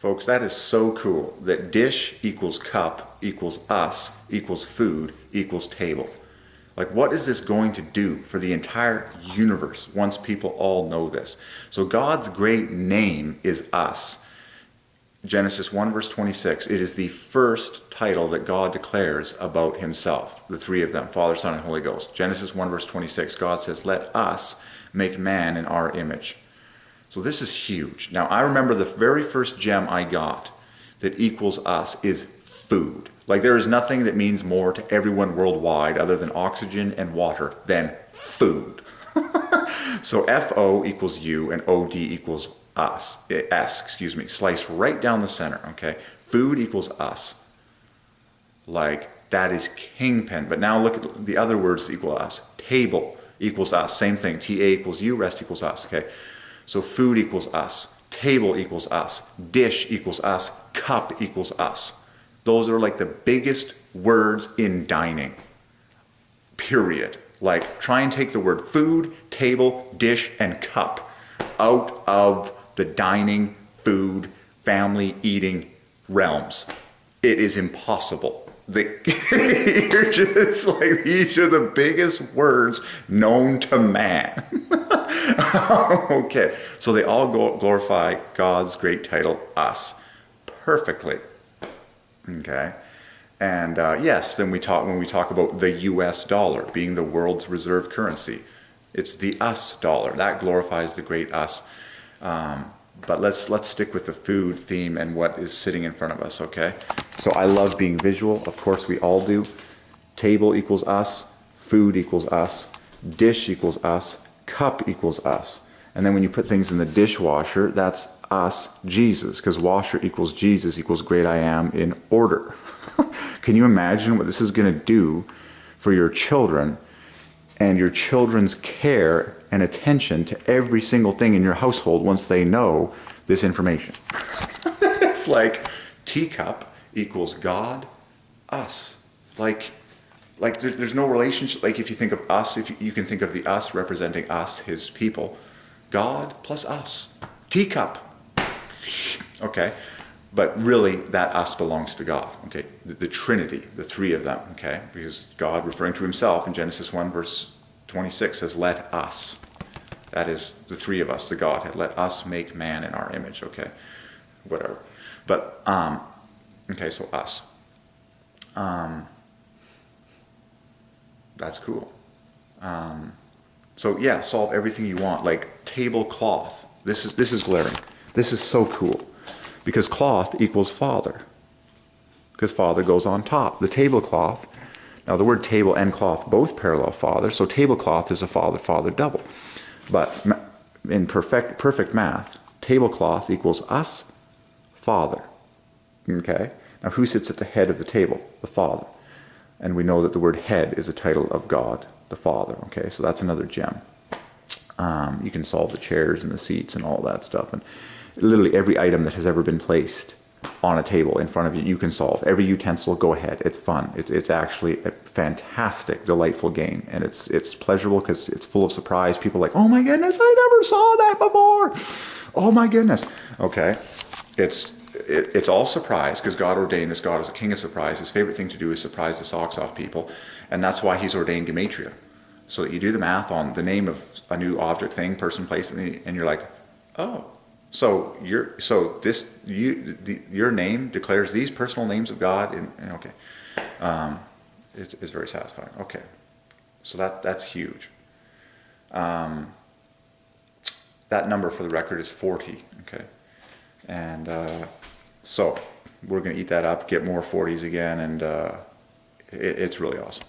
Folks, that is so cool that dish equals cup equals us equals food equals table. Like, what is this going to do for the entire universe once people all know this? So God's great name is us. Genesis 1 verse 26, it is the first title that God declares about himself, the three of them, Father, Son, and Holy Ghost. Genesis 1 verse 26, God says, let us make man in our image. So this is huge. Now, I remember the very first gem I got that equals us is food. Like, there is nothing that means more to everyone worldwide other than oxygen and water than food. So FO equals you and OD equals us. Sliced right down the center, okay? Food equals us. Like, that is kingpin. But now look at the other words that equal us. Table equals us. Same thing. TA equals you, rest equals us, okay? So food equals us. Table equals us. Dish equals us. Cup equals us. Those are like the biggest words in dining. Period. Like, try and take the word food, table, dish, and cup out of the dining, food, family eating realms. It is impossible. You're just like, these are the biggest words known to man. Okay, so they all glorify God's great title, us, perfectly. Okay, and yes, then when we talk about the U.S. dollar being the world's reserve currency, it's the us dollar that glorifies the great us. But let's stick with the food theme and what is sitting in front of us. Okay, so I love being visual. Of course, we all do. Table equals us. Food equals us. Dish equals us. Cup equals us. And then when you put things in the dishwasher, that's us, Jesus, because washer equals Jesus equals great I am in order. Can you imagine what this is going to do for your children and your children's care and attention to every single thing in your household once they know this information? It's like teacup equals God, us. Like there's no relationship. Like, if you think of us, if you can think of the us representing us, his people, God plus us. Teacup. Okay. But really, that us belongs to God. Okay. The Trinity, the three of them. Okay. Because God, referring to himself in Genesis 1 verse 26, says, let us. That is the three of us, the Godhead. Let us make man in our image. Okay. Whatever. But, okay, so us. That's cool. So yeah, solve everything you want. Like tablecloth. This is glaring. This is so cool. Because cloth equals father. Because father goes on top. The tablecloth, now the word table and cloth both parallel father, so tablecloth is a father double. But in perfect math, tablecloth equals us, father. Okay? Now who sits at the head of the table? The Father. And we know that the word head is a title of God, the Father. Okay, so that's another gem. You can solve the chairs and the seats and all that stuff. And literally every item that has ever been placed on a table in front of you, you can solve. Every utensil, go ahead. It's fun. It's actually a fantastic, delightful game. And it's pleasurable because it's full of surprise. People are like, oh my goodness, I never saw that before. Oh my goodness. Okay, it's all surprise because God ordained this. God is a king of surprise. His favorite thing to do is surprise the socks off people. And that's why he's ordained Gematria. So that you do the math on the name of a new object, thing, person, place, and you're like, oh, so your name declares these personal names of God. And okay, it's very satisfying. Okay, so that's huge. That number for the record is 40. Okay, and so we're going to eat that up, get more 40s again, and it's really awesome.